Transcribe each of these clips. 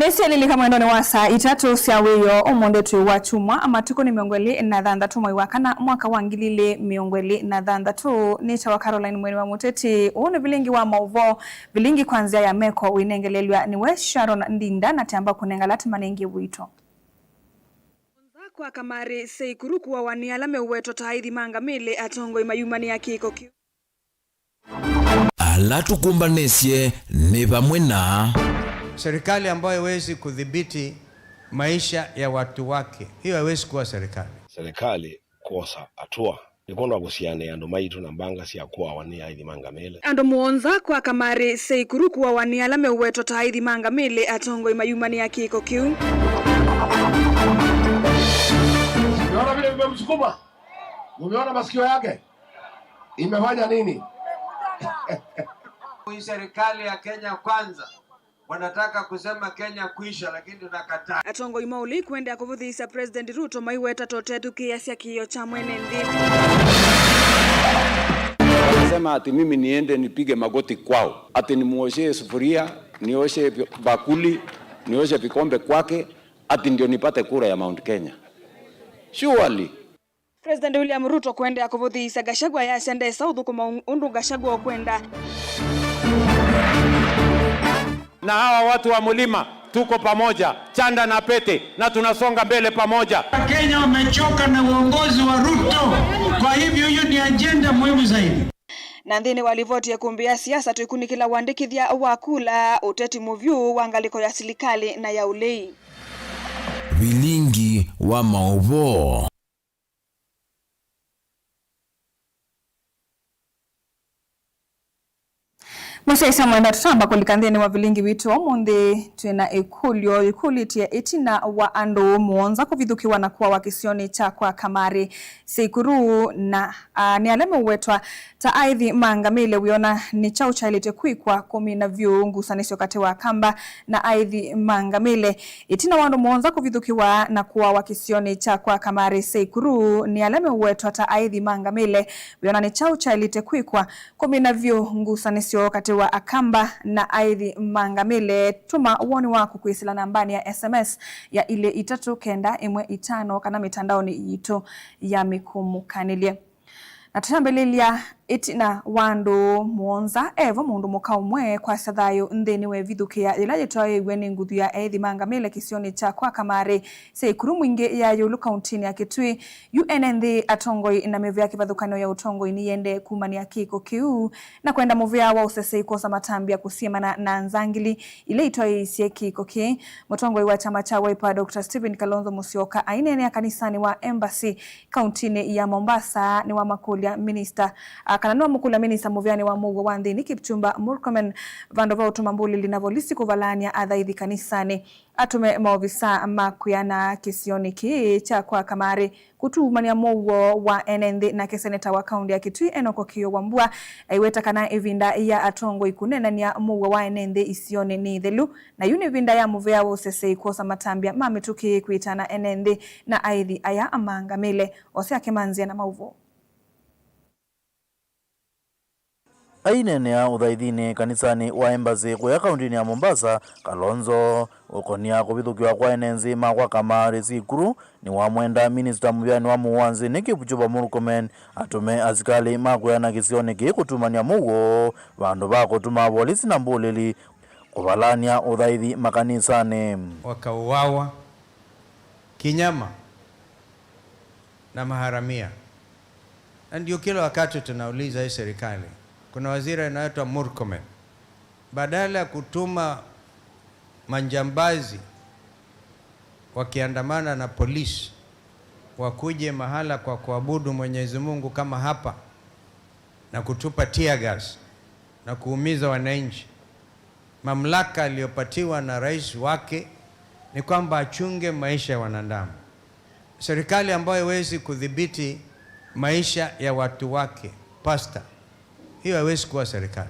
Twaisi lili kama ndone wa saa itatu cia wiyo umonde tu wa chumwa amatuko ni miongweli na thandatu mwai wa kana mwaka wa ngilile miongweli na thandatu ni cha wa Caroline Mweni wa Muteti uone vilingi wa mauvo vilingi kwanzia ya meko winengelelwa ni we Sharon Ndinda na tiamba kunengalati manengi wito kwa kamari seikuruku wa wanialame uweto taithi mangamile atongo imayumani ya kiko kiu alatukumbanesye ni pamwe na serikali ambayo haiwezi kudhibiti maisha ya watu wake, hiyo haiwezi kuwa serikali. Serikali kosa atua nikondo gusiane ando maitu na mbanga cia kwa wania ithi mangamile ando muonza kwa kamari seikuruku wa wanialame uweto taithi mangamile atongo imayumani ya kiko kiu. Unaona vile mmemsukuma? Umeona masikio yake? Imefanya nini? Hii serikali ya Kenya kwanza wanataka kusema Kenya kuisha, lakini tunakataa. Atongo imauli kwenda kuvuthisa President Ruto maiweta totetu kiasi kiyo cha mwene ndini. Wanasema ati mimi niende nipige magoti kwao, ati nimuoshe sufuria, nioshe bakuli, nioshe vikombe kwake, ati ndio nipate kura ya Mount Kenya. Surely President William Ruto kwenda kuvuthisa Gachagua ya sende South kuma undu Gachagua kwenda. Na hawa watu wa Mulima tuko pamoja, chanda na pete, na tunasonga mbele pamoja. Kenya wamechoka na uongozi wa Ruto, kwa hivyo hiyo ni agenda muhimu zaidi. Na ndini walivoti ya kumbia siasa tuikunikila wandikithia wakula uteti muvyu wangaliko ya silikali na ya ulei. vilingi wa mauvo Musaisa mwenda tutamba kulikantheni wa vilingi witu omunthi twina ikulitia itina wa andu muonza kuvithukiwa na kuwa wakisioni cha kwa kamari seikuru na ni aleme uwetwa ta aithi mangamile wiona ni chau chailite kwikwa kumi na vyu ngusanisio kati wa kamba na aithi mangamile itina wa andu muonza kuvithukiwa na kuwa wakisioni cha kwa kamari seikuru ni aleme uwetwa ta aithi mangamile wiona ni chau chailite kwikwa kumi na vyu ngusanisio kati wa akamba na aithi mangamile. Tuma uoni wako kuisila nambani ya SMS ya ile 3915 kana mitandaoni yito ya mikumukanile. Na tutambelilia itina wandu muonza evo mundu mukaumwe kwa sadhayo ndeni we vithukia ilaje twaye iweni nguthu ya aithi mangamile kisioni cha kwa kamari seikuru mwingi ya yulu kauntini ya Kitui UNND atongoi na mevu ya kivathukano ya utongoi ni yende kumani ya kiko kiu na kwenda muvia wa usese ikosa matambi ya kusiemana na nzangili ile itwaye isie kiko ki mutongoi wa chama cha Wiper Dr. Stephen Kalonzo Musyoka ainene ya kanisani wa Embassy kauntini ya Mombasa ni wa makulia minister kananua mukula minisa muvyani wa mugo wa ndini Kipchumba Murkomen vandova utumambuli linavolisi kuvalania adhaithi kanisani atume maovisa makuyana kisioni ki cha kwa kamari kutumania mugo wa NND na keseneta wa kaundi ya Kitui Enoko Kiyo Wambua aiweta kana evinda ya atongo ikunena ni ya mugo wa NND isione ni thelu na yuni vinda ya muvea wa usese ikosa matambia mamituki kuitana NND na aithi aya amangamile ose akemanzia na mauvo. Ainene ya uthaithini kanisani wa Embassy kwa kaunti ya Mombasa Kalonzo ukonia kuvithukiwa kwa enenzima kwa kamari sikuru ni wa mwenda minister muvyani wa muwanzi ni Kipchumba Murkomen atume asikali makuyana kisioni ki kutumania mugo vandu vakutuma polisi na mbulili kuvalania uthaithi makanisani wakauawa kinyama na maharamia. Na ndio kila wakati tunauliza hii serikali, kuna waziri anaitwa Murkomen, badala ya kutuma manjambazi wakiandamana na polisi wakuje mahala kwa kuabudu Mwenyezi Mungu kama hapa na kutupa tear gas na kuumiza wananchi, mamlaka aliyopatiwa na rais wake ni kwamba achunge maisha ya wanadamu. Serikali ambayo haiwezi kudhibiti maisha ya watu wake, pastor, hiyo haiwezi kuwa serikali.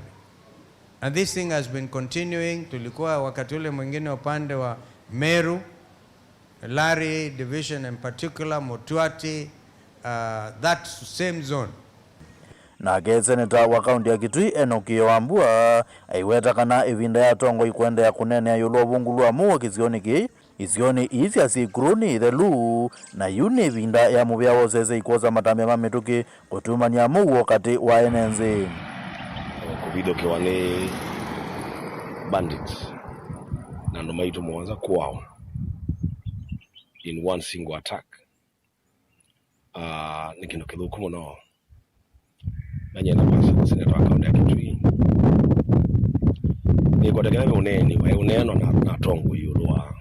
And this thing has been continuing. Tulikuwa wakati ule mwingine upande wa Meru, Lari division in particular, Mutuati, that same zone. nake seneta wa kaunti ya Kitui Enoch Wambua aiwetakana ivinda ya tongo ikwenda ya kunene yulwa vungu lwa muwa kisioni isioni isi sikuruni ithelu na yuni ivinda ya muvya wosese ikosa matambia mamituki kutumania muwo kati wa enenzi kuvidokewa ni bandits na ndo maitu mwanza kwao in one single attack. Ni kindu kithuku muno nanyenda basi seneta wa kaunti ya Kitui ni kotekana uneni wa uneno na tongo yulwa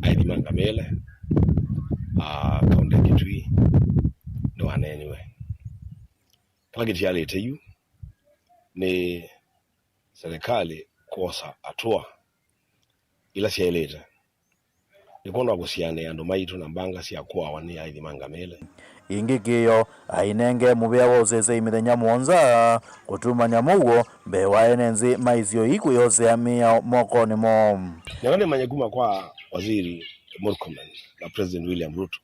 aithimanga mele kaunti ya Kitui ndo aneniwe kagiti yalete yu ni serikali kosa atua ila sieleta nikondo agusiane andu maitu na mbanga cia kwa wani aithimanga mele ingi kiyo ainenge muvya wosese imithenya mwonza kutumanya muwo mbe wa enenzi maizio iku yose ya mia mokoni mo nyangane manyaguma kwa waziri Murkomen na President William Ruto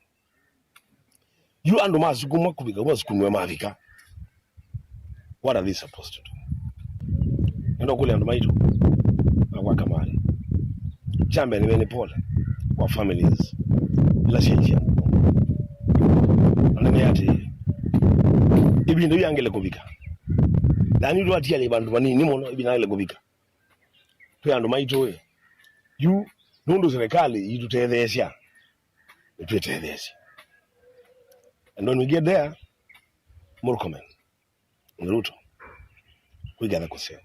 you andu masukuma kubika wasukumwe mavika. What are they supposed to do? Ndio kule andu maitu na kwa kamari chambe ni meni pole kwa families la shenjia anameyati ibindu yangele kubika dani ndo atia le bandu banini mono ibinale kubika to andu maitu we you nundu serikali yitutethesia itutethesia. And when we get there, Murkomen and Ruto, we gather kusema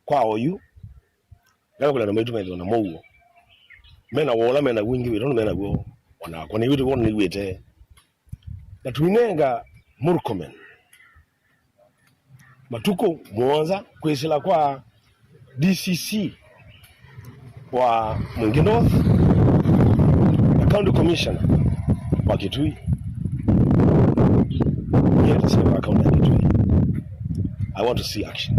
kwao yu ngala kula maitu maitu na muwo mena wola mena wingi wito mena go ona kone witu wona ni wete na tuinenga Murkomen matuko mwanza kwesela kwa DCC wa Mwingi North na County Commissioner wa Kitui yet sema kaunti ya Kitui. I want to see action.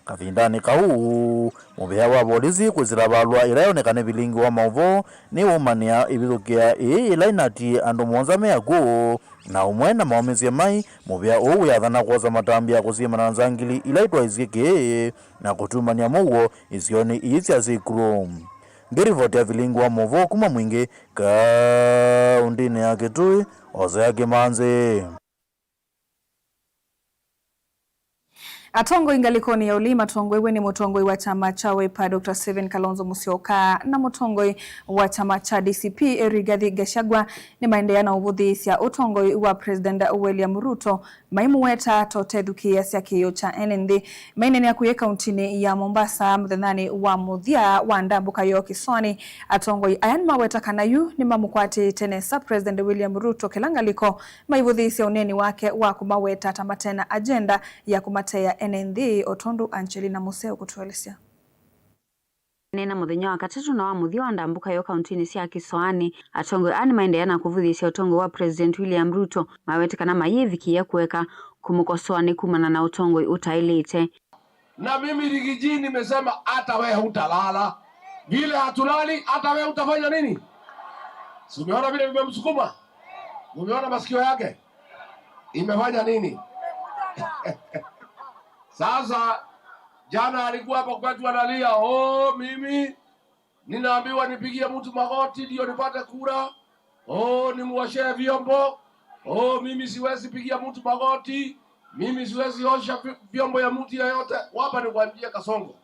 Kavindani kau muvya wa polisi kwizira balwa iraonekane vilingi wa mauvo ni umania ibithukia ila inati andu mwonza meaku na umwe na maumizia mai muvya uwu yathana kwoza matambia kusiemana na nzangili ila itwaizike na kutumania muwo isioni isi sikuru. Ngirivoti ya vilingi wa mauvo kuma Mwingi kaundini ya Kitui Hosea Kimanzi. Atongo ingalikoni ya ulima tongoi weni mutongoi wa chama cha Wiper Dr. Stephen Kalonzo Musyoka na mutongoi wa chama cha DCP Rigathi Gachagua ni maendeana uvuthi cia utongoi wa President William Ruto maimu weta totethukia cia kiyo cha NND mainene ya kuye kauntini ya Mombasa muthenani wa muthia wa ndambuka yo Kiswani. Atongoi ayan maweta kanayu ni mamukwati tenesa President William Ruto kilangaliko maivuthi cia uneni wake wa kumaweta tamatena agenda ya kumatea NND. Otondu Angelina Museo kutuelezea. Nena muthenya wa katatu na wa muthia wa ndambuka yo kauntini cia Kiswani atongoi ani maendeana kuvuthisya utongo wa President William Ruto mawetekana mayithikia kuweka kumukosoani kumana na utongoi utailite. Na mimi Rigiji nimesema hata wewe hutalala vile hatulali, hata wewe utafanya nini? Si umeona vile vimemsukuma? Umeona masikio yake imefanya nini? Sasa jana alikuwa hapa kwetu analia, mimi ninaambiwa nipigie mtu magoti ndio nipate kura. Nimuoshe vyombo. Mimi siwezi pigia mtu magoti. Mimi siwezi osha vyombo ya mtu yeyote. Wapa nikwambie Kasongo.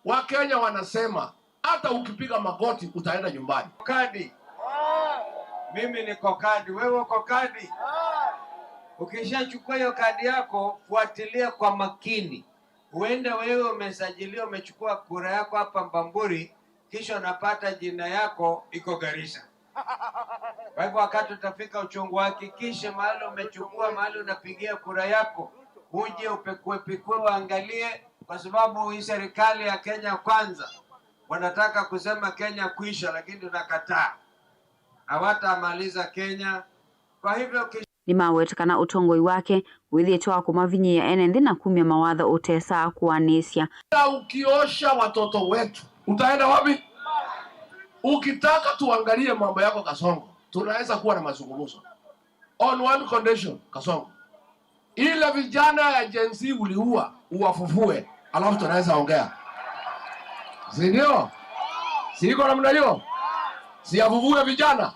Wakenya wanasema hata ukipiga magoti utaenda nyumbani. Kadi. Mimi niko kadi, wewe uko kadi. Ukishachukua hiyo kadi yako, fuatilia kwa makini. Uende wewe umesajiliwa, umechukua kura yako hapa Mbamburi, kisha unapata jina yako iko Garissa. Kwa hivyo wakati utafika uchungu, hakikishe mahali umechukua, mahali unapigia kura yako, uje upekue uangalie, kwa sababu hii serikali ya Kenya kwanza wanataka kusema Kenya kuisha, lakini tunakataa. Hawatamaliza Kenya. Kwa hivyo ni mawetekana utongoi wake withitwa kumavinyi ya NND na kumya mawatho utesa kuanisya. Ukiosha watoto wetu utaenda wapi? Ukitaka tuangalie mambo yako Kasongo, tunaweza kuwa na mazungumzo. on one condition, Kasongo. Ile vijana ya Gen Z uliua, uwafufue, alafu tunaweza ongea. Si ndio? Siko namna hiyo. Siafufue vijana.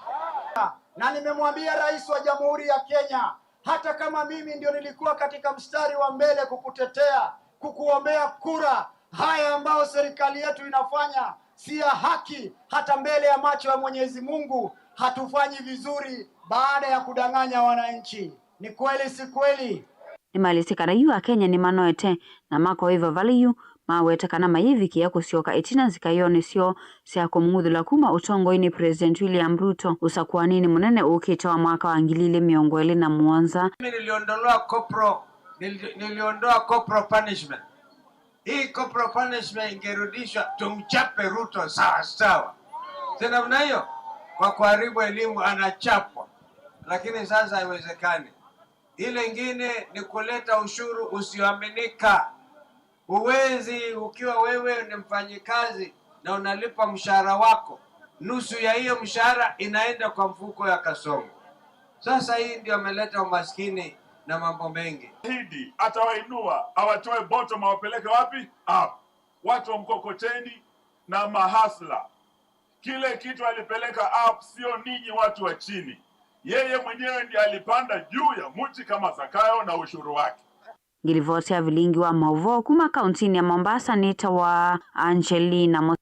Na nimemwambia Rais wa Jamhuri ya Kenya, hata kama mimi ndio nilikuwa katika mstari wa mbele kukutetea, kukuombea kura, haya ambao serikali yetu inafanya si ya haki, hata mbele ya macho ya Mwenyezi Mungu hatufanyi vizuri baada ya kudanganya wananchi. Ni kweli si kweli? Nimalisikana yu a Kenya ni manoete na mako hivyo valiyu mawetekana mayiviki ya kusioka itina zikayone sio sia kumudhula kuma utongo-ini President William Ruto usakuwa nini munene ukita wa mwaka wa 2017. Niliondoa corporal punishment. Hii corporal punishment ingerudishwa tumchape Ruto sawa sawa. Tena mna hiyo kwa kuharibu elimu anachapwa. Lakini sasa haiwezekani. Ile ingine ni kuleta ushuru usioaminika. Uwezi ukiwa wewe ni mfanyikazi na unalipa mshahara wako, nusu ya hiyo mshahara inaenda kwa mfuko ya Kasongo. Sasa hii ndio ameleta umaskini na mambo mengi. Hidi atawainua, awatoe bottom awapeleke wapi? Up. Watu wa mkokoteni na mahasla. Kile kitu alipeleka up, sio ninyi watu wa chini. Yeye mwenyewe ndiye alipanda juu ya mti kama Zakayo na ushuru wake. Ngilivotea vilingi wa Mauvo kuma kauntini ya Mombasa nita wa Angelina.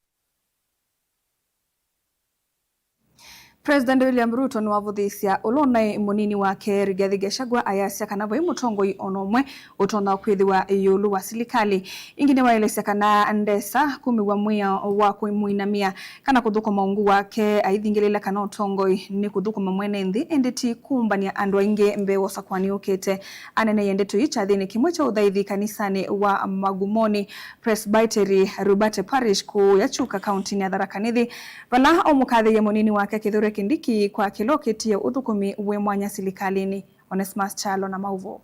President William Ruto ni wavuthisia ulonai munini wake Rigathi Gachagua ayasya kana vai mutongoi onomwe utona kwithiwa yulu wa silikali ingine waelesya kana ndesa kumiwa mwia wa kuimuinamia kana kuthukuma ungu wake aithingilila kana utongoi ni kuthukuma mwene nthi endeti kumbania andu aingi mbewo sakwani ukite anene yendetu icha thini kimwe cha uthaithi kanisani wa Magumoni Presbytery Rubate Parish ku yachuka kauntini ya Tharaka Nithi vala omukathe ya munini wake Kithure Kindiki kwa kiloketi ya uthukumi we mwanya silikalini. Onesmus Chalo na Mauvo.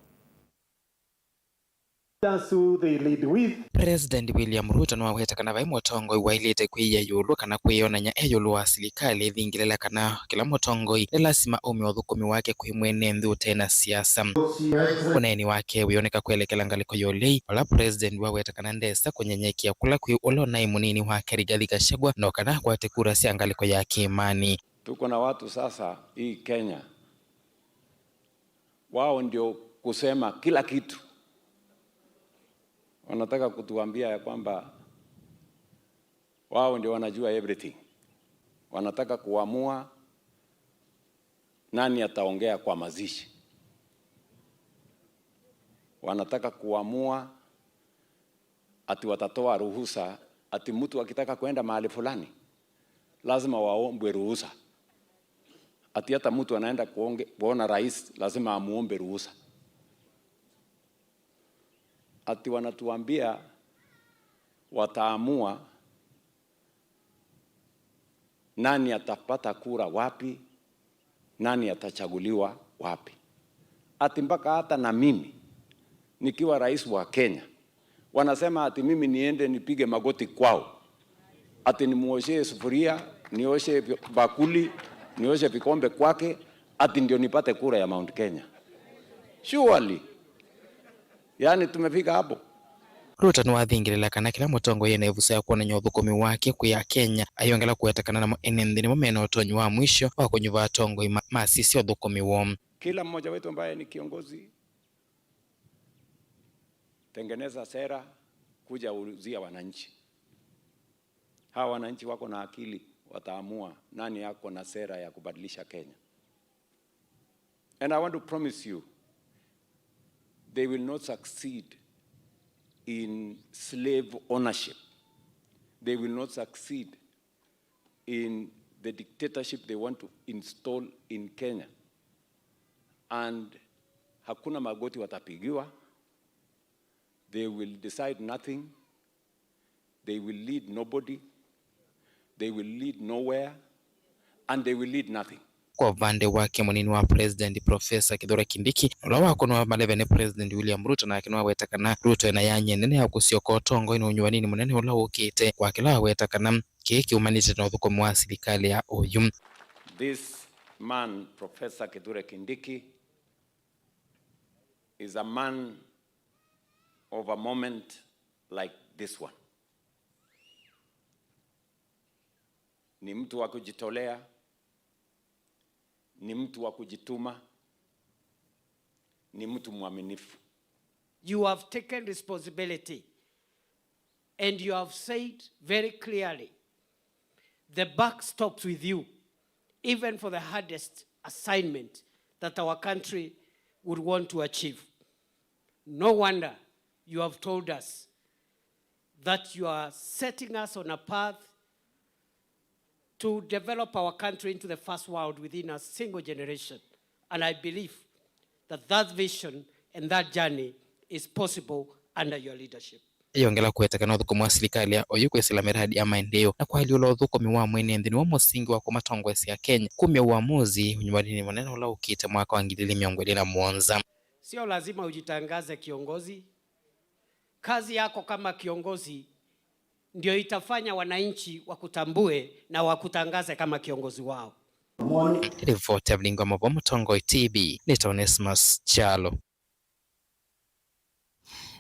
President William Ruto no waheta kana vai motongoi wailete kwiya yulu kana kwiyonanya eyulu wa silikali thingilela kana kila motongoi lasima umi uthukumi wake kwi mwene nthi utena siasa uneni wake wioneka kuelekela ngaliko yolei wala president waweta kana ndesa kunyenyekia kula kwi ulonai munini wake Rigathi Gachagua no kana kwate kura sia ngaliko ya kiimani. Tuko na watu sasa hii Kenya, wao ndio kusema kila kitu. Wanataka kutuambia ya kwamba wao ndio wanajua everything. Wanataka kuamua nani ataongea kwa mazishi. Wanataka kuamua ati watatoa ruhusa ati mtu akitaka kwenda mahali fulani lazima waombe ruhusa. Ati hata mtu anaenda kuona rais lazima amuombe ruhusa. Ati wanatuambia wataamua nani atapata kura wapi, nani atachaguliwa wapi. Ati mpaka hata na mimi nikiwa rais wa Kenya wanasema ati mimi niende nipige magoti kwao, ati nimuoshe sufuria, nioshe bakuli, nioshe vikombe kwake, ati ndio nipate kura ya Mount Kenya. Surely. Yani tumefika hapo. Ruto ni wathingirila kana kila mutongo yene evusa ya kuonanya uthukumi wake kuya Kenya ayongela kuetakana na enenthi ni mumena utonyi wa mwisho wa kunyuva atongo masisi uthukumi wo. Kila mmoja wetu ambaye ni kiongozi, tengeneza sera kuja uzia wananchi. Hawa wananchi wako na akili, wataamua nani yako na sera ya kubadilisha Kenya. And I want to promise you, they will not succeed in slave ownership. They will not succeed in the dictatorship they want to install in Kenya. And hakuna magoti watapigiwa. They will decide nothing. They will lead nobody. They will lead nowhere. And they will lead nothing. Kwa upande wake munini wa president Professor Kithure Kindiki ula wako no malevene president William Ruto na kinwa wetakana Ruto na yanye nene ya kusioka utongo ino unywa nini munene ula ukite kwa kila wetakana kiki umanite na uthukumi wa serikali ya OU. This man Professor Kithure Kindiki is a man of a moment like this one. Ni mtu wa kujitolea, ni mtu wa kujituma, ni mtu mwaminifu. You have taken responsibility and you have said very clearly the buck stops with you, even for the hardest assignment that our country would want to achieve. No wonder you have told us that you are setting us on a path to develop our country into the first world within a single generation. And I believe that that vision and that journey is possible under your leadership. Yongela kwetekana uthukumu wa serikali ya oyu kwesila miradi ya maendeleo na kwa liolo uthukumi wa mwene nthini wa musingi wa kumatongwesi ya Kenya kumya uamuzi unyumadini manene ula ukite mwaka wa 2017. Sio lazima ujitangaze kiongozi. Kazi yako kama kiongozi ndio itafanya wananchi wakutambue na wakutangaze kama kiongozi wao. Ripoti ya Mlingo Mabo Mutongoi TV, Nita Onesmus Chalo.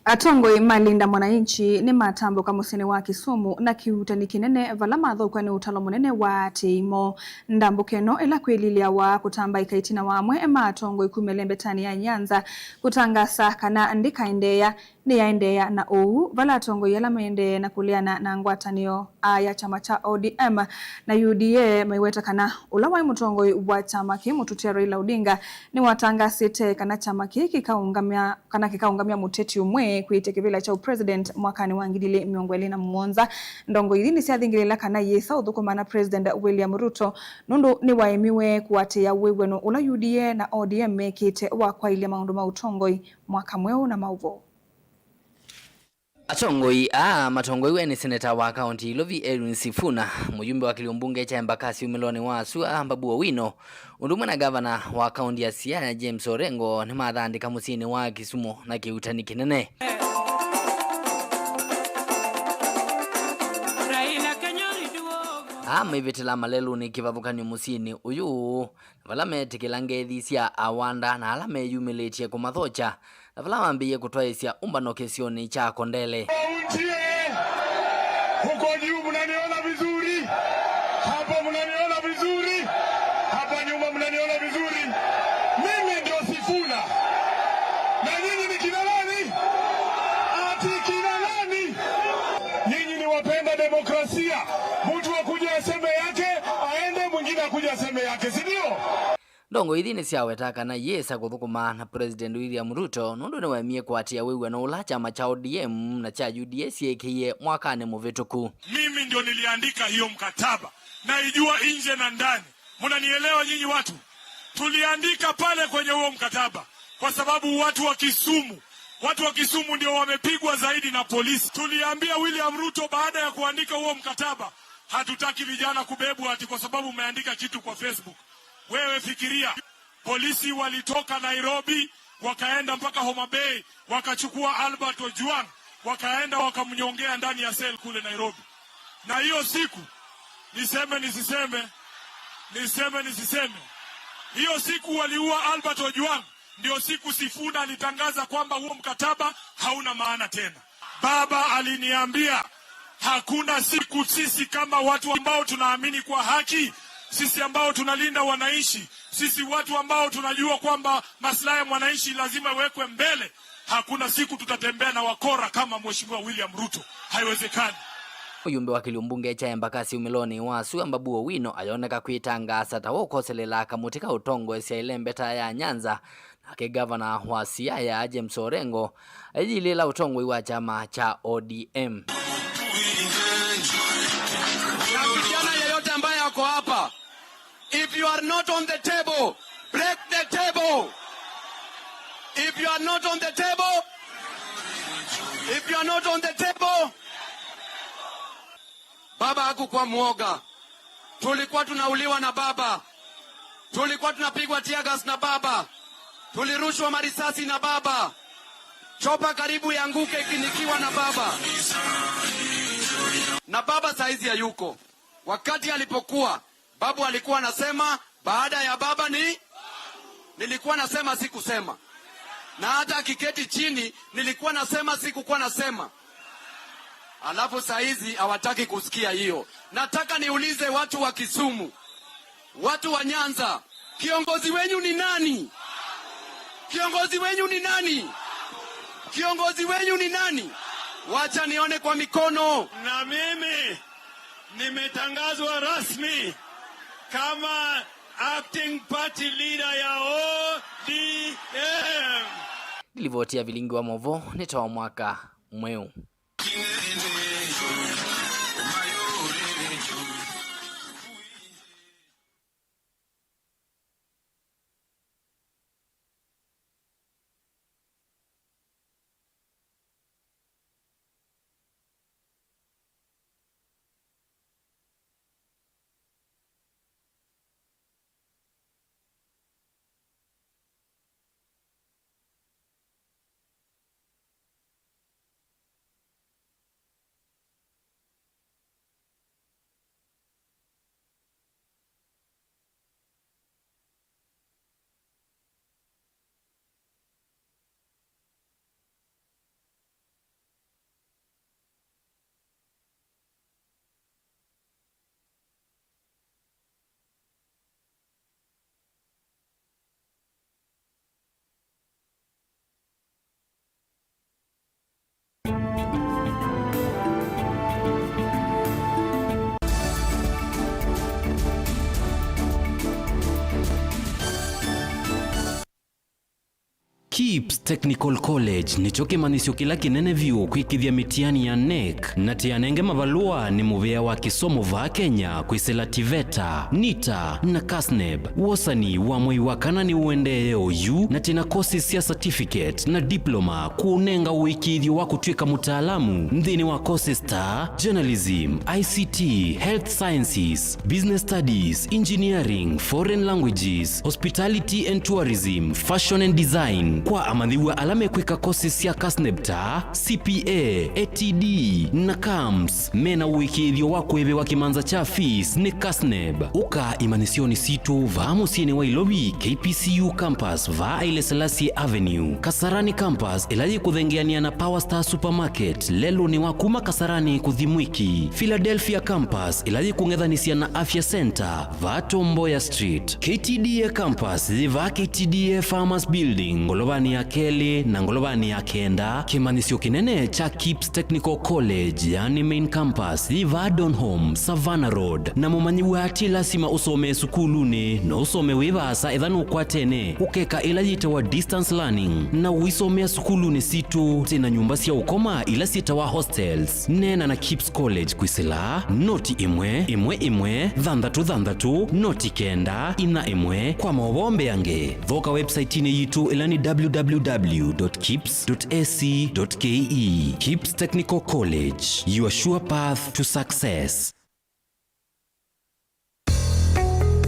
Atongoi malinda mwananchi ni matambo kamusini wa Kisumu na kiutani kinene vala mathoka ni utalo munene wa teimo ndambukeno ila kwililia wa kutamba ikaitina wamwe matongoi kumelembetani ya Nyanza kutangasa kana ndika endeya ni yaendeya na ou vala atongoi yala maende na kuliana na ngwatanio ya chama cha ODM na UDA maiweta kana ulawa mutongoi wa chama kimututero Raila Odinga ni watangasite kana chama kikaungamia muteti umwe kuite kivila cha president mwakani wa 2017 ndongo idini siathingilela kana yesa uthukumana president William Ruto nundu ni waemiwe kuatia weweno ula UDA na ODM mekite wa kwailia maundu ma utongoi mwaka mweu na mauvo. Atongoi matongoi we ni seneta wa kaunti Ilovi Edwin Sifuna, mujumbe wa Kiliumbunge cha Embakasi Umiloni wa Sua Babu Owino, undumwe na gavana wa kaunti ya Siaya James Orengo ni mathandika musini wa Kisumu na kiutani kinene. Maivitila malelu ni kivavukani musini uyu vala metikila ngethi cia awanda na ala meyumilitie kumathocha na vala mambiye kutwaisya umbano kesioni cha Kondele. Huko juu mnaniona vizuri, hapa mnaniona vizuri, hapa nyuma mnaniona vizuri. Mimi ndio Sifuna na nyinyi ni kina nani? Ati kina nani? Nyinyi ni wapenda demokrasia. Mtu akuja aseme yake aende, mwingine akuja aseme yake, si ndio? Ndongo idhini siaweta kana yesa kuthukuma na President William Ruto nundu ni wemie kuatia wewe na ula chama cha ODM na cha UDA CAK mwakani muvituku. Mimi ndio niliandika hiyo mkataba na ijua nje na ndani. Mnanielewa nyinyi watu? Tuliandika pale kwenye huo mkataba kwa sababu watu wa Kisumu ndio wamepigwa zaidi na polisi. Tuliambia William Ruto baada ya kuandika huo mkataba, hatutaki vijana kubebwa ati kwa sababu umeandika kitu kwa Facebook. Wewe fikiria, polisi walitoka Nairobi wakaenda mpaka Homa Bay wakachukua Albert Ojwang wakaenda wakamnyongea ndani ya cell kule Nairobi. Na hiyo siku niseme nisiseme, hiyo siku waliua Albert Ojwang ndio siku Sifuna alitangaza kwamba huo mkataba hauna maana tena. Baba aliniambia hakuna siku sisi kama watu ambao tunaamini kwa haki, sisi ambao tunalinda wananchi, sisi watu ambao tunajua kwamba maslahi ya mwananchi lazima wekwe mbele, hakuna siku tutatembea na wakora kama Mheshimiwa William Ruto. Haiwezekani. Mujumbe wa Kiliumbunge cha Embakasi Umiloni wa Sua Babu Owino ayoneka kwitangasa tawokoselela kamutika utongo cia ilembeta ya Nyanza na gavana wa Siaya James Orengo ajilela utongo wa chama cha ODM. Kijana yeyote ambaye ako hapa, if you are not on the table, break the table. If you are not on the table, baba hakukuwa muoga. Tulikuwa tunauliwa na baba, tulikuwa tunapigwa tear gas na baba, tulirushwa marisasi na baba, chopa karibu yanguke ikinikiwa na baba. Na baba saizi hayuko. Wakati alipokuwa, babu alikuwa anasema baada ya baba nilikuwa nasema sikusema. na hata akiketi chini nilikuwa nasema, sikukuwa nasema. Alafu saa hizi hawataki kusikia hiyo. Nataka niulize watu wa Kisumu, watu wa Nyanza, kiongozi wenyu ni nani? Kiongozi wenyu ni nani? Kiongozi wenyu ni nani? Wacha nione kwa mikono. Na mimi nimetangazwa rasmi kama acting party leader ya ODM. Nilivotia vilingi wa Movo nitoa mwaka mweu. KIPS Technical College nicho kimanisio kila kinene vyuo kwikithia mitiani ya NEC na tianenge mavalua ni muvea wa kisomo va Kenya kwisela TVETA, NITA na KASNEB. Wosani wa mwei wa kana ni uendee OU na tina courses ya certificate na diploma kuunenga uikithio wa kutwika mutaalamu nthini wa courses ta journalism, ICT, health sciences, business studies, engineering, foreign languages, hospitality and tourism, fashion and design. Kwa amadhiwa alame kwika courses ya KASNEBTA, CPA, ATD na KAMS. Mena uikithio wa kwebe wa kimanza cha fees ni KASNEB. Uka imanisioni situ va musiene wa Ilobi KPCU campus va Haile Selassie Avenue. Kasarani campus ilaji kudhengeania na Power Star Supermarket lelo ni wakuma Kasarani kuthimwiki. Philadelphia campus ilaji kungedhanisia na Afya Center va Tomboya Street. KTDA campus va KTDA Farmers Building ngolovani ya Keli na ngolovani ya Kenda. Kimanisio kinene cha KIPS Technical College yani main campus va Donholm Savannah Road. Na mumanyiwa ati lasima usome sukulune na usome wivasa edhanu kwa tene ukeka ilajita wa distance learning na uisomea sukulune situ tena nyumba siya ukoma ila sita wa hostels. Nena na KIPS College kwisila noti imwe dhandatu noti kenda ina imwe kwa mawombe yange. Voka website ine yitu ilani www.kips.ac.ke. KIPS Technical College, your sure path to success.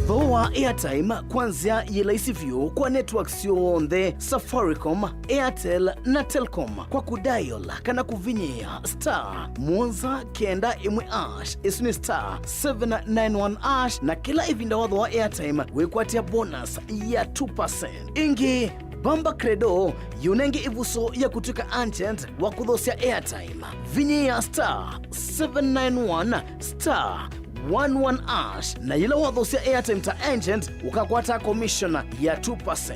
Voa airtime kwanzia yilaisivyo kwa networks yonthe Safaricom, Airtel na Telcom kwa kudial kana kuvinyia star Monza kenda imwe ash isuni star 791 ash na kila ivinda wadho wa airtime wekwatia bonus ya 2%. Ingi Bamba Credo yunenge ivuso ya kutuka agent wa kudhosia airtime vinyia star 791 star 11 ash na yila wadhosia airtime ta agent ukakwata commission ya 2%.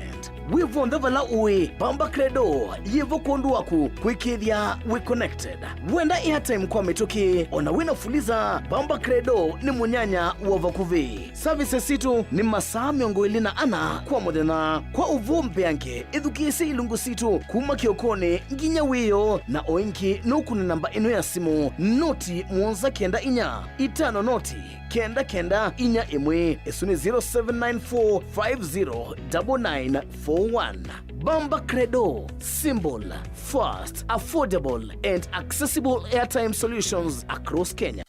Wivo ndevala uwe Bamba Credo yevo kondu waku kuikithia we connected. Wenda airtime kwa metoki ona wina fuliza Bamba Credo ni munyanya wavakuvi. Services situ ni masaa miongo ilina ana kwa modena kwa uvumbe yanke edukisi ilungu situ kuma kiokone nginya wiyo na oinki nukuni namba ino ya simu noti Monza kenda inya itano noti kenda inya imwe esuni 0794509941. Bamba Credo, symbol, fast, affordable and accessible airtime solutions across Kenya.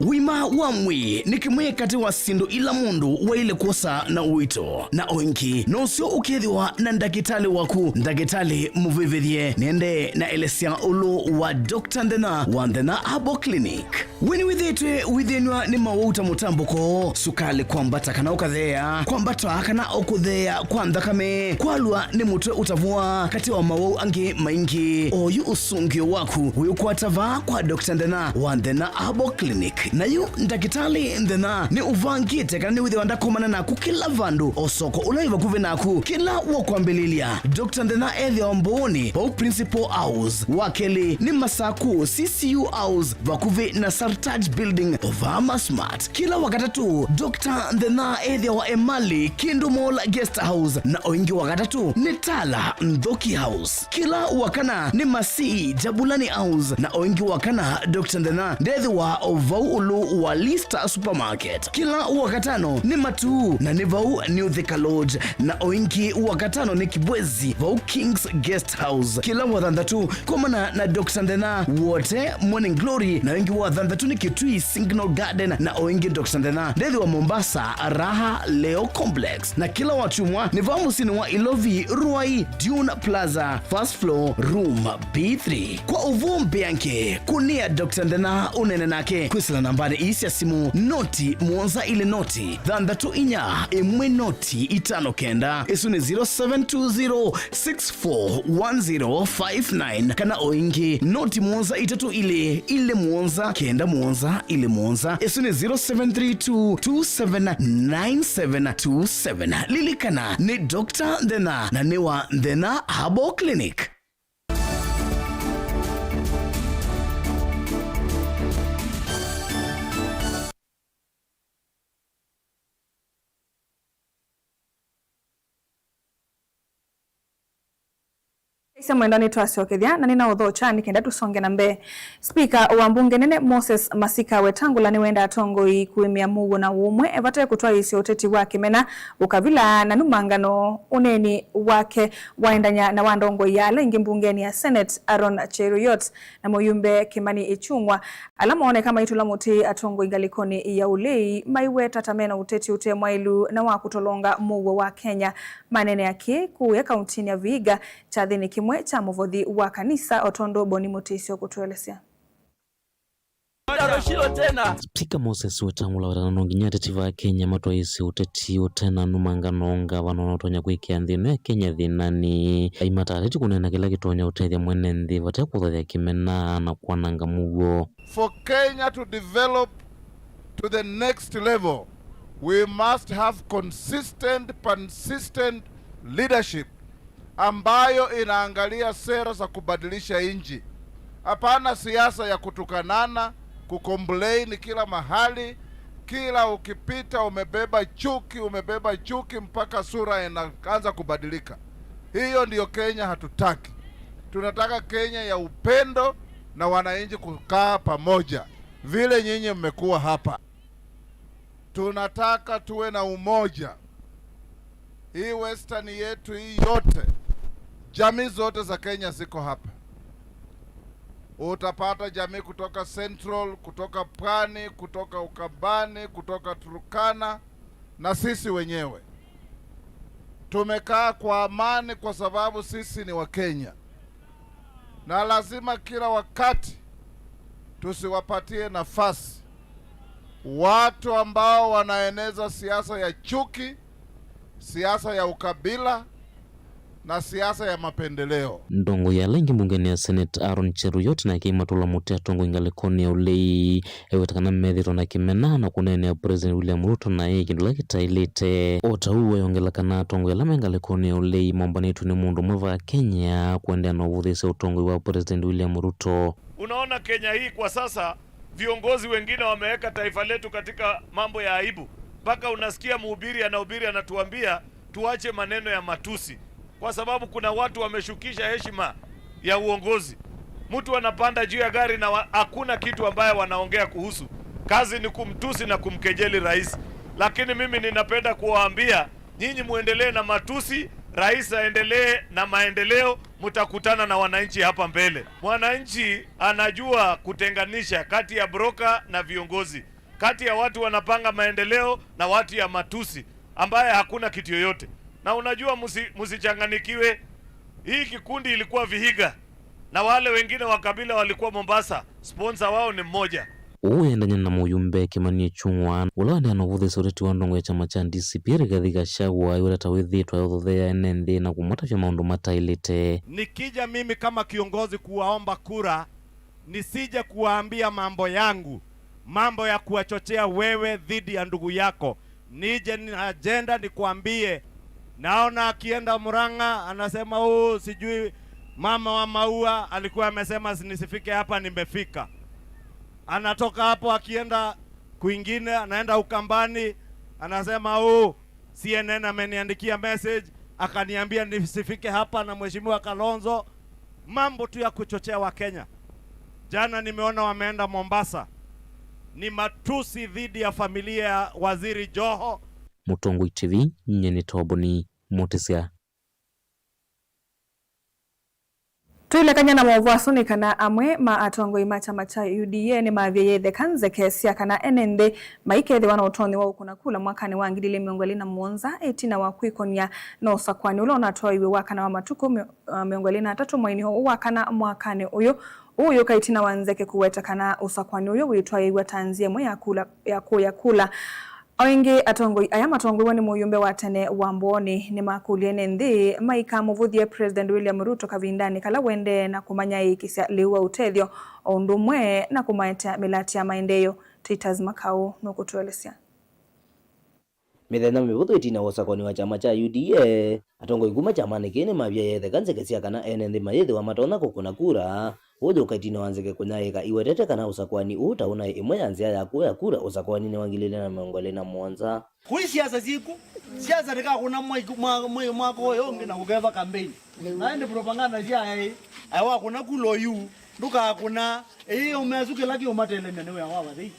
wima wamwi nikimwe kati wa sindu ila mundu wa ile kosa na uito na oinki nosio ukethiwa na ndagitali waku ndagitali muvivithie nende na elesia ulu wa Dr. Ndena wa Ndena Herbal Clinic. Wini withitwe withinwa ni mawuta mutambuko sukali kwambata kana ukathea kwambata kana ukuthea kwa ndakame kwalwa ni mutwe utavua kati wa mawau angi maingi oyu usungio waku uyukwatava kwa Dr. Ndena wa Ndena Herbal Clinic. Na yu ndagitali Ndena ni uvangite kana ni withiwa ndakomana naku kila vandu osoko ulaiva kuve naku kila wakwambililia. Dr. Ndena ethi omboni pau Principal House wakeli ni masaku CCU House vakuve na Sartaj Building Ovama Smart. Kila wakatatu Dr. Ndena ethi wa Emali Kindu Mall Guest House na oingi wakatatu ni Tala Ndhoki House. Kila wakana ni Masii Jabulani House na oingi wakana Dr. Ndena ndethi wa ovau ulu wa Lista Supermarket. Kila wakatano ni Matu na ni vau New Thika Lodge na oingi wakatano ni Kibwezi vau Kings Guest House. Kila wathandatu komana na Dr. Ndena wote Morning Glory na oingi wathandatu ni Kitui Signal Garden na oingi Dr. Ndena ndethi wa Mombasa Raha Leo Complex. Na kila watumwa ni vau musini wa Ilovi Ruai Dune Plaza first floor room B3. Kwa uvumbi yanke kunia Dr. Ndena unene nake kwisila nambari isi ya simu noti muonza ile noti thandatu inya imwe noti itano kenda isu ni 0720641059 kana oingi noti muonza itatu ile muonza kenda muonza ile muonza isu ni 0732279727. Lilikana ni Dr. Ndena na niwa Ndena Herbal Clinic. Isa mwendani tuasiokethia na nina udhocha nikenda tusonge na mbe. Speaker wa mbunge nene Moses Masika wetangula ni wenda atongoi kuimia mugu na umwe evatoe kutoa isi uteti wake mena ukavila na numangano uneni wake waendanya na wandongo yale ingi mbungeni ya Senate Aaron Cheruiyot na moyumbe Kimani Ichung'wa alama one kama itula muti atongo ingalikoni ya ulei maiwe tatamena uteti ute mwailu na wakutolonga mugu wa Kenya manene yake kuya kauntini ya Vihiga chathini kimwe cha muvodhi wa kanisa Otondo Boni Mutisio kutuelezea. Speaker Moses wetangula watanonginya tetivu wa Kenya matwaisi uteti utena numanganonga wanonotonya kuikia nthino ya Kenya thinani aimatariti kunena kila kitonya utethia mwene nthi vatea kuthathia kimena na kwananga mugo. For Kenya to develop to the next level, we must have consistent leadership ambayo inaangalia sera za kubadilisha nchi. Hapana siasa ya kutukanana, kucomplain kila mahali, kila ukipita umebeba chuki mpaka sura inaanza kubadilika. Hiyo ndiyo Kenya hatutaki. Tunataka Kenya ya upendo na wananchi kukaa pamoja vile nyinyi mmekuwa hapa. Tunataka tuwe na umoja. Hii western yetu hii yote, jamii zote za Kenya ziko hapa. Utapata jamii kutoka Central, kutoka Pwani, kutoka Ukambani, kutoka Turkana na sisi wenyewe. Tumekaa kwa amani kwa sababu sisi ni wa Kenya. Na lazima kila wakati tusiwapatie nafasi watu ambao wanaeneza siasa ya chuki, siasa ya ukabila na siasa ya mapendeleo. Ndongo ya lengi mbungeni ya Senate Aaron Cheruiyot na kimatula mutea tongo ingalikoni ya ulei ewetakana methiro na kimena na kunene ya President William Ruto na kindula kitailite ota uwe yongelakana tongo ya lama ingalikoni ya ulei mambanetu ni mundu mweva Kenya kuendea na uvuthisi utongo wa President William Ruto. Unaona Kenya hii kwa sasa viongozi wengine wameweka taifa letu katika mambo ya aibu. Mpaka unasikia mhubiri anatuambia tuache maneno ya matusi. Kwa sababu kuna watu wameshukisha heshima ya uongozi. Mtu anapanda juu ya gari na hakuna kitu ambaye wanaongea kuhusu. Kazi ni kumtusi na kumkejeli rais. Lakini mimi ninapenda kuwaambia nyinyi muendelee na matusi rais aendelee na maendeleo, mtakutana na wananchi hapa mbele. Mwananchi anajua kutenganisha kati ya broker na viongozi, kati ya watu wanapanga maendeleo na watu ya matusi ambaye hakuna kitu yoyote. Na unajua musichanganikiwe, hii kikundi ilikuwa Vihiga na wale wengine wa kabila walikuwa Mombasa, sponsor wao ni mmoja. Uendanya na muyumbe Kimani Ichung'wa ulonde anovuthi soreti wa ndongo ya chama cha DCP Rigathi Gachagua yule tawithitwa yothea NND na kumwatafya maundu matailite. Nikija mimi kama kiongozi kuwaomba kura, nisije kuwaambia mambo yangu, mambo ya kuwachochea wewe dhidi ya ndugu yako. Nije ni agenda nikuambie, naona akienda Murang'a anasema sijui mama wa maua alikuwa amesema nisifike hapa, nimefika. Anatoka hapo akienda kwingine, anaenda Ukambani anasema CNN ameniandikia message akaniambia nisifike hapa na mheshimiwa Kalonzo. Mambo tu ya kuchochea wa Kenya. Jana nimeona wameenda Mombasa, ni matusi dhidi ya familia ya Waziri Joho. Mutongoi TV nyeni toboni motisia. Tuilekanya na mwavuasuni kana amwe ma atongoi ma chama cha UDA ni mavyeyethe kanze kesia kana NND maikethi wana utoni wa ukuna kula mwakani wa 2017 etina wa kwikonia na usakwani ule unatoa iwe wakana wa matuku 2023 mwaini ho wakana mwakani uyu kaitina wanzeke kuweta kana usakwani uyu witwa iwe tanzie mwe ya kula Oingi atongoi aya matongoi wani muyumbe watene wamboni ni makuli NND maika muvuthie President William Ruto kavindani kala wende na kumanya ikisya liwa utethio ondumwe na kumaeta milati ya maendeleo. Titas Makau nukutuelesya. Mithenya mivuthu itina wasakoni wa chama cha UDA atongoi kuma chamani kini mavyeyethe kanzekesya kana NND mayethi wa matona kukuna kura ujo kaitina wanzeke kunyaika iwetete kana usakwani utauna imwe ya nzia ya kura usakwani ni wangilile na miongole na mwanza kui siasa ziku siasa nika kuna mwako yongi na kugeva kampeni na ndi propaganda jia aiwa kuna kulo yu nduka kuna umeazuke laki umatelemia niwe ya wawa dhi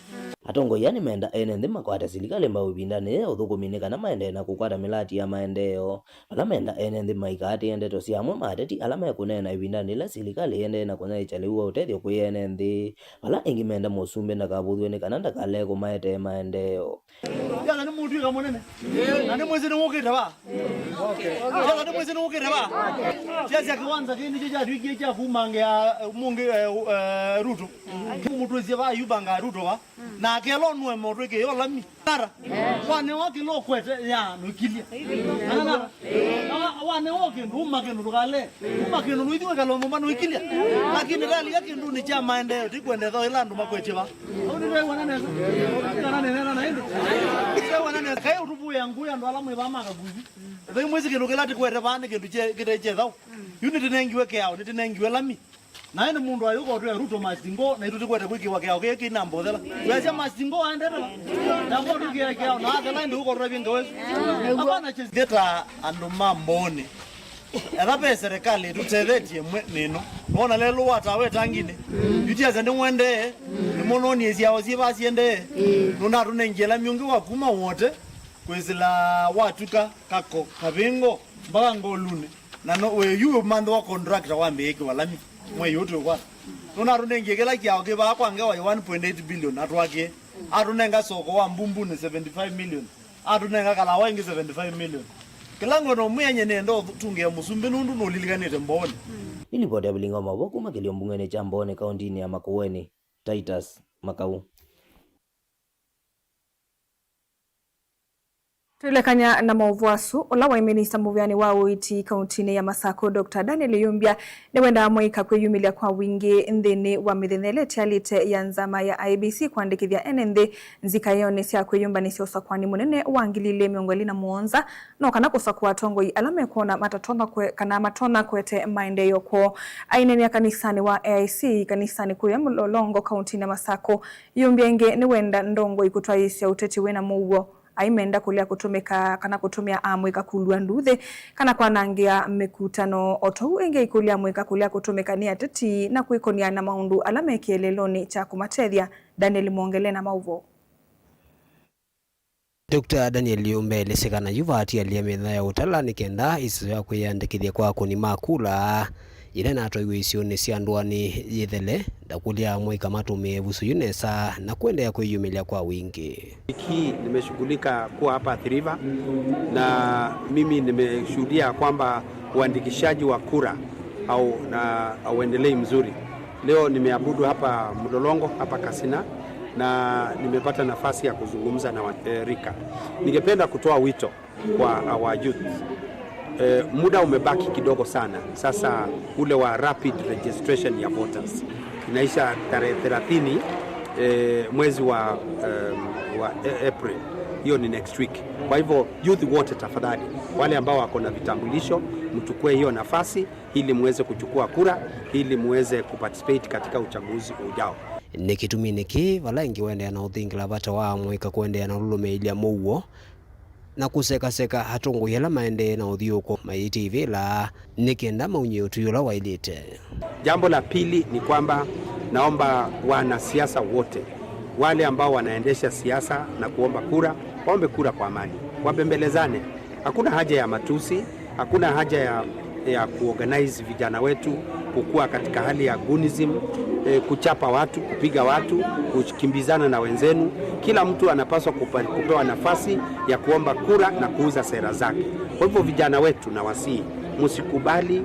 atongo yani menda NND makwata silikale mbawibindane uthukumine kana maende na kukwata milati ya maendeleo alama enda NND maikati ende to siamwe mateti alama ya kunena ibindane la silikale ende na kunya ichaliwa utethio ku NND ala ingimenda musumbe na kabuthwe ne kana ndakale ko maete maendeleo yana ni mundu ka monene na ni mwezi ni wokita ba yana ni mwezi ni wokita ba siasa kwanza kini jeja twiki cha kumange munge Ruto mutu zeba yubanga Ruto ba na kelo nwe modweke yo lami nara wane wake lo kwete ya nukilia nana wane wake nduma ke ndukale nduma ke nduyitwe kalo mama nukilia lakini rali yake ndu ni cha maendeleo tikwende tho ila nduma kwete ba ndwe wana neza kana nena na ende se wana neza kai utubu yangu ya ndo alamu ba maka guzi thai mwezi ke ndukela tikwete bane ke nduje kiteje thau unity nengiwe ke yao nitinengiwe lami na ene mundu ayuko tu Ruto masingo na itu kwete kwiki wake yao ke nambo thela wecha masingo aendera na bodu ke yao na thela ndu uko rabi ngawezo hapana chezeta andu mambone erabe serikali tutethetie nino bona lelo watawe tangine yutiaza ndi mwende ni mononi eziao ziba siende nuna tunengela myungi wa kuma wote kwezila watuka kako kabingo mpaka ngolune na no we you man wa contractor wa mbeki walami mwe yote kwa nuna runengekela kiao ke ba kwa ngawa 1.8 billion atwake atunenga soko wa mbumbu ni 75 million atunenga kala wa 75 million kilango no mwenye nendo tunge musumbe nundu no lilikanete mbone ilipoti abilinga maboko makilio mbungene cha Mbone kaunti ya Makueni. Titus Makau. Tulekanya na mauvuasu ola wa minister muvyani wa uiti kauntini ya Masako Dr. Daniel Yumbia ni wenda mwika kweyumilia kwa wingi nthini wa mithenele tialite ya nzama ya IBC kuandikithia NND nzika yonesya kweyumba nisya usakwani munene wangilile miongoli na muonza no kana kusakua tongoi alame kuona matatona kana matona kwete maendeleo kwa aineni ya kanisani wa AIC kanisani kuya Mlolongo kauntini ya Masako. Yumbia inge ni wenda ndongo ikutwaisya uteti wena muwo aimenda kulia kutumika kana kutumia amweka kulua nduthe kana kwanangia mikutano otou enge ikulia mweka kulia kutumika ni ateti na kuikonia na maundu alame kieleloni cha kumatethia. Daniel Mwongele na mauvo. Dr. Daniel Liumbe lesekana yuvati aliyemetha ya utala nikenda isizo ya kwiyandikithia kwa kuni makula ile natoiwe isioni cia ndwani yithele ndakulia mwika matume vusu yunesa na kuendelea kuiyumilia kwa wingi. Wiki nimeshughulika kuwa hapa Athi River na mimi nimeshuhudia kwamba uandikishaji wa kura auendelei mzuri. Leo nimeabudu hapa Mlolongo hapa Kasina na nimepata nafasi ya kuzungumza na rika. Ningependa kutoa wito kwa our youth. Muda umebaki kidogo sana. Sasa ule wa rapid registration ya voters inaisha tarehe 30 mwezi wa April. Hiyo ni next week. Kwa hivyo youth wote tafadhali, wale ambao wako na vitambulisho, mchukue hiyo nafasi ili muweze kuchukua kura, ili muweze kuparticipate katika uchaguzi ujao. Nikitumi niki valangi wende na uthingila vata wa mwika kuende na lulume ilia muwo na kuseka hatungu yela maende na uthiuko maiti vila nikenda maunye utuyula wailite. Jambo la pili ni kwamba naomba wanasiasa wote wale ambao wanaendesha siasa na kuomba kura, waombe kura kwa amani, wabembelezane. Hakuna haja ya matusi, hakuna haja ya kuorganize vijana wetu kukua katika hali ya gunism, kuchapa watu, kupiga watu, kukimbizana na wenzenu. Kila mtu anapaswa kupewa nafasi ya kuomba kura na kuuza sera zake. Kwa hivyo vijana wetu na wasii, msikubali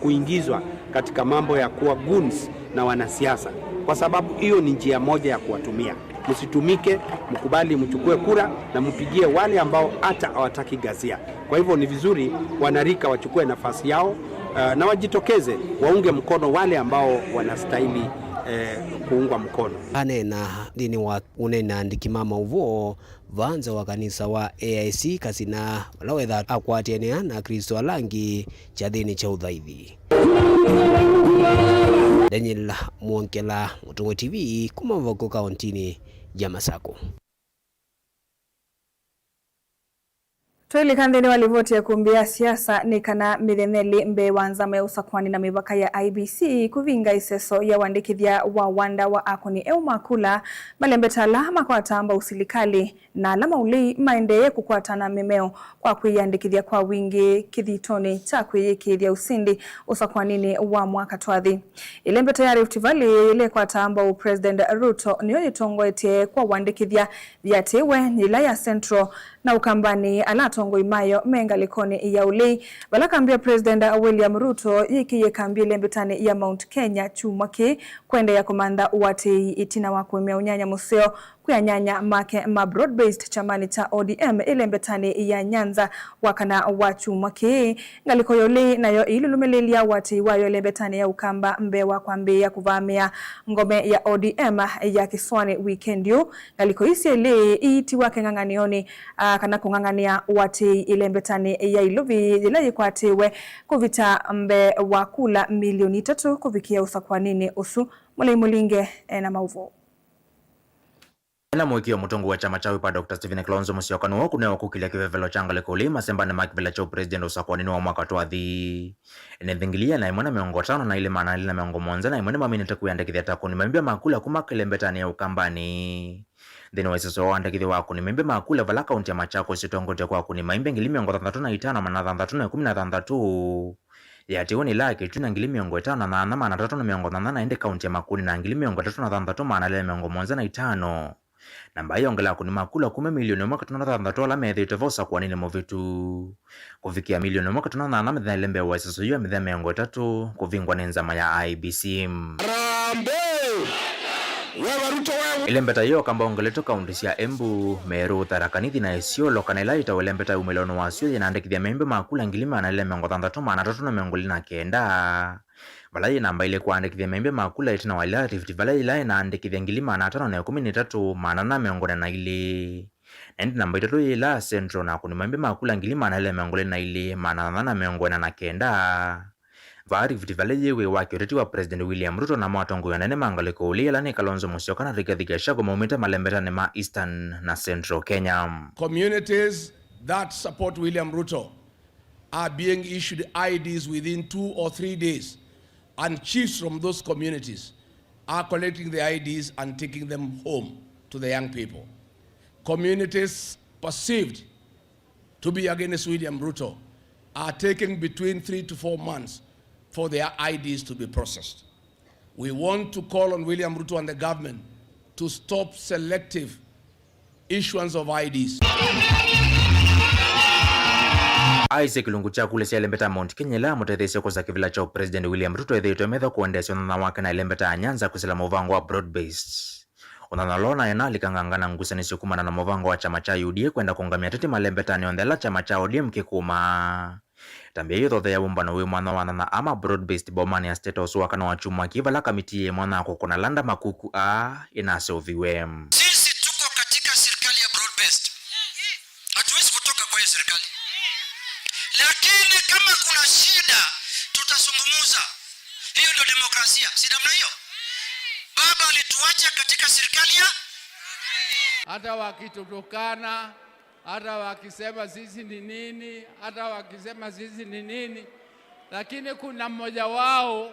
kuingizwa katika mambo ya kuwa goons na wanasiasa, kwa sababu hiyo ni njia moja ya kuwatumia. Msitumike, mkubali mchukue kura na mpigie wale ambao hata hawataki gazia. Kwa hivyo ni vizuri wanarika wachukue nafasi yao na wajitokeze waunge mkono wale ambao wanastahili kuungwa mkono. Anena dini wa unena ndikimama uvo vanza wa kanisa wa AIC Kasina lawetha akwatiania na Kristo alangi cha dini cha uthaithi. Daniel Mwonkela, Mutungo TV, kumavoko kauntini ya Masako. Twili kandini walivoti ya kumbia siasa ni kana mitheneli mbe wanzama ya usakwani na mibaka ya IBC kuvinga iseso ya wandikithia wa wanda wa akoni makula malembetala makwata amba usilikali na alama uli maendeye kukwatana mimeo kwa kuiandikithia kwa wingi kithitoni cha kuiyikithia usindi usakwanini wa mwaka twathi. Ilembe tayari Rift Valley ile kwa tamba President Ruto niyo yitongoetie kwa wandikithia vyatiwe nila ya Central na ukambani alatongo imayo mengalikoni ya uli balakambia President William Ruto yikiye kambia lembetani ya Mount Kenya chumaki kwende ya komanda uwati itina wako unyanya museo kuyanyanya make ma broad-based chamani cha ODM ilembetani ya Nyanza wakana wachumaki ngaliko yoli na yo ilulumelia wati wayo ilembetani ya ukamba mbewa kwambi ya kuvamia ngome ya ODM ya Kiswani weekend yu ngaliko isi ili iti wake nganganioni kana kungangania wati ilembetani ya iluvi ila yikwatiwe kuvita mbe wakula milioni 3 kuvikia usakwanini usu mulinge na mauvo. Na mwekio mutongo wa chama cha Wiper Dr. Stephen Kalonzo Musyoka nuo kuneo kukilia kivevelo changa lekoli masemba na Mike Vela cha president usakwanini wa mwaka twathi enethingilia na imwana miongo 5 na ile maana ile na miongo 1 na imwana mamini takuyandikithia takoni membia makula kumakilembetani ya ukambani thina waiseso wandikithia wako ni membe makula vala kaunti ya Machakos sitongote kwa kuni maimbe ngili miongo 35 na 36 yatiwe ni laki tuna ngili miongo 5 na 3 na miongo 8 na ende kaunti ya Makuni na ngili miongo 3 na 3 miongo 1 namba hiyo ngela kuni makula 10 milioni mwaka $3 methite vosa kwa nini movitu kufikia milioni mwaka $8 na lembe wa sasa hiyo mitheme miongo 3 kuvingwa nenzama ya IBC Rambe wewe Ruto wewe ilembeta hiyo kamba ongeleto kaunti ya Embu Meru Tharakanithi na Isiolo kanela itawelembeta umelono wasio yanaandikithia membe makula ngilima na ile miongo 3 na miongo 9 balai namba ile kuandikithia membe makula itina wala Rift Valley ile inaandikithia ngilima na 5 na 13 maana miongo na ile endi namba itatu ile Central na kuni membe makula ngilima na ile miongo na ile maana na miongo na 9 vari Rift Valley yewe wakireti wa President William Ruto na matongo yanene mangaliko uliela ni Kalonzo Musyoka na Rigathi Gachagua momenta malembeta ne ma Eastern na Central Kenya. Communities that support William Ruto are being issued IDs within 2 or 3 days, and chiefs from those communities are collecting the IDs and taking them home to the young people. communities perceived to be against William Ruto are taking between 3 to 4 months for their IDs to be processed. We want to call on William Ruto and the government to stop selective issuance of IDs. Isaac Lungucha kule sia lembeta Mount Kenya la mutethesio kwa kivila cha President William Ruto ethito metho kuendesha na wake na lembeta Nyanza kusela movango wa broad based. Unanalona yana likangangana ngusanisio kumana na movango wa chama cha UDA kwenda kungamia tete malembeta ni ondela chama cha ODM kikuma. Tambia hiyo thothe ya bumbano we mwana wana na ama broad based bomani ya state house wakana wa chuma kivala kamiti ye mwana ako kuna landa makuku inasoviwe. Sisi tuko katika serikali ya broad based. Hatuwezi kutoka kwa hiyo serikali. Lakini kama kuna shida tutazungumza. Hiyo ndio demokrasia. Si namna hiyo? Baba alituacha katika serikali ya hata wakitutukana, hata wakisema sisi ni nini, hata wakisema sisi ni nini, lakini kuna mmoja wao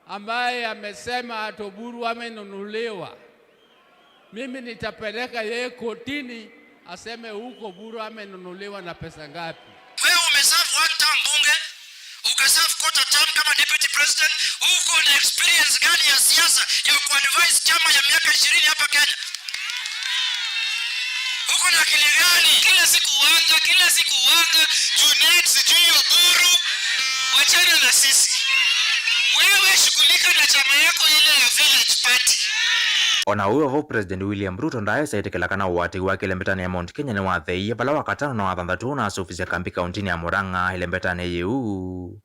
ambaye amesema Atoburu amenunuliwa. Mimi nitapeleka yeye kotini aseme huko Buru amenunuliwa na pesa ngapi. Wewe umeserve one term bunge, ukaserve quarter term kama deputy president, uko na experience gani ya siasa ya kuadvise chama ya miaka 20 hapa Kenya? Uko na akili gani? Kila siku wanga, Junet sijui Oburu, wachana na sisi. Wewe shughulika na chama yako ile ya village party. Ona huyo President William Ruto ndaye saitekela kana wati wake lembetani ya Mount Kenya ni wathei bala wakatano na wathanthatu na ofisi ya kambi kauntini ya Murang'a lembetani yeu.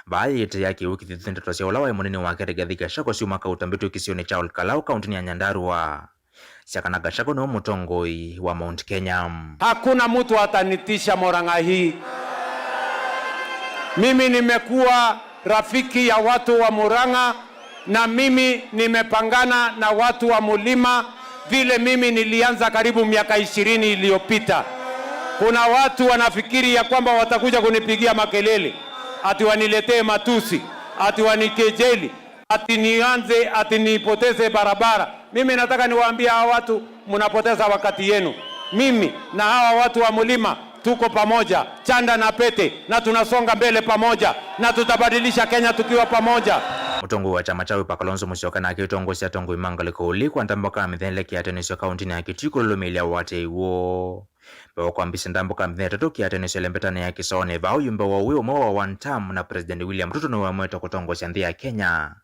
Baadhi yete yake wiki thithindeto cia ulawa munini wake Rigathi Gachagua ciuma kautambitu kisioni cha Olkalau kauntini ya Nyandarua. Siakana Gachagua ni mutongoi wa Mount Kenya. Hakuna mtu atanitisha Murang'a hii. Mimi nimekuwa rafiki ya watu wa Murang'a na mimi nimepangana na watu wa Mulima vile mimi nilianza karibu miaka 20 iliyopita. Kuna watu wanafikiri ya kwamba watakuja kunipigia makelele, ati waniletee matusi, ati wanikejeli, ati nianze, ati nipoteze barabara. Mimi nataka niwaambie hawa watu mnapoteza wakati yenu. Mimi na hawa watu wa Mulima tuko pamoja, chanda na pete, na tunasonga mbele pamoja, na tutabadilisha Kenya tukiwa pamoja. Mutongo wa chama cha Wiper Kalonzo Musyoka na kitongo cia tongo imangale ko ulikwa ndamboka mithele kiatenisyo kaunti ya Kitiko lumilia wate iwo. Bawo kwambisa ndamboka mithele to kiatenisyo lembetana ya Kisone bao yumbe wa uwe wa one term na President William Ruto no wamweto kutongo cia nthi ya Kenya.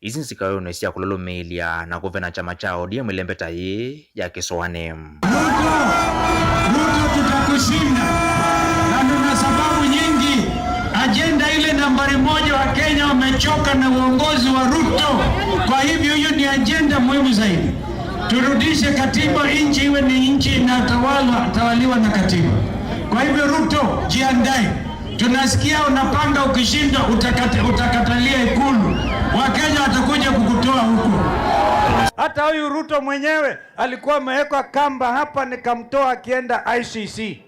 Izi nsikayo no cia kululumilia na governor chama cha ODM lembeta ye ya Kisone. Ruto tutakushinda. Na tuna sababu nyingi. Agenda ile nambari 1 wa Kenya wamechoka na uongozi wa Ruto. Kwa hivyo hiyo ni agenda muhimu zaidi. Turudishe katiba, nchi iwe ni nchi inatawaliwa na katiba. Kwa hivyo Ruto, jiandae. Tunasikia unapanga ukishinda utakatalia Ikulu. Wakenya watakuja kukutoa huko. Hata huyu Ruto mwenyewe alikuwa amewekwa kamba hapa nikamtoa akienda ICC.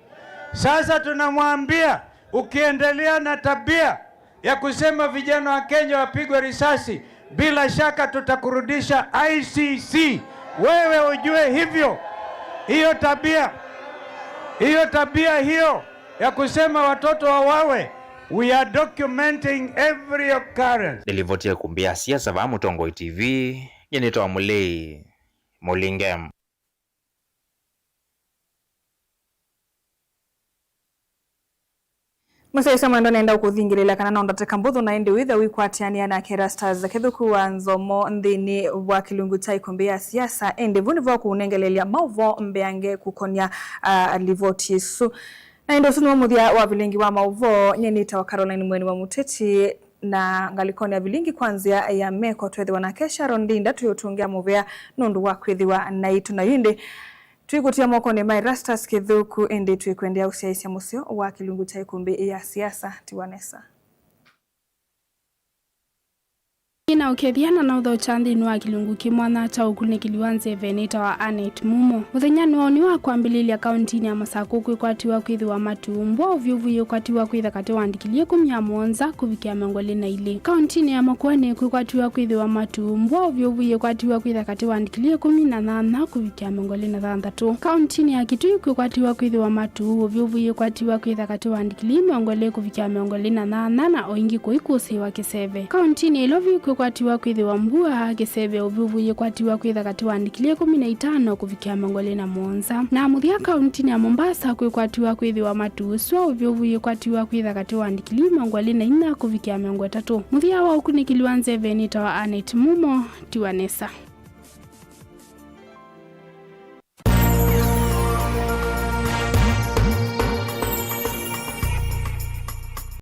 Sasa tunamwambia ukiendelea na tabia ya kusema vijana wa Kenya wapigwe risasi, bila shaka tutakurudisha ICC. Wewe ujue hivyo. Hiyo tabia ya kusema watoto wawawe, we are documenting every occurrence. Nilivotia kumbia siasa va Mutongo TV, yenitoa Mulei Mulingem. Musaisa mwendo naenda kuthingirila kana na ndateka mbuthu na indi witha wikwatiania na Kera Stars kithuku wa Nzomo nthini wa Kilungu cha ikombe ya siasa indi vuni vo kunengelelia mauvo mbeange kukonia livoti Yesu na indi usunu muthia wa vilingi wa mauvo nyenita wa Caroline Mweni wa Muteti na ngalikoni ya vilingi kwanzia ya meko twethiwa na Kesha Rondinda tuyotungia muvea nundu wa kwithiwa na itu na yindi tuikutia moko ni Mairastas kithuku ende tuikuendea usiaisia musio wa Kilungu cha ikombe ya siasa tiwanesa. Ina ukethiana na utho chanthini wa kilungu kimwana cha ukunikiliwa Nzevenita wa Anet Mumo. Muthenyani woni wa kwambililia kauntini ya Masako kwikwatiwa kwithiwa matumbwa uvyuvuye kwatiwa kwitha kati wandikilie 17 kuvikia 22. Kauntini ya Makueni kwikwatiwa kwithiwa matumbwa uvyuvuye kwatiwa kwitha kati wandikilie 18 kuvikia 23. Kauntini ya Kitui kwikwatiwa kwithiwa matu uvyuvuye kwatiwa kwitha kati wandikilie 20 kuvikia 28 na oingi kuikusiwa Kiseve. Kauntini ya Ilovi kwatiwa kwithiwa mbua Kiseve uvyuvuye kwatiwa kwitha kati wandikilie 15 kuvikia 21. Na muthia kauntini ya Mombasa kwikwatiwa kwithiwa matuswa uvyuvuye kwatiwa kwitha kati wandikilie 24 kuvikia 30. Muthia wa ukunikiliwa Nzevenita wa Anet Mumo Tiwanesa.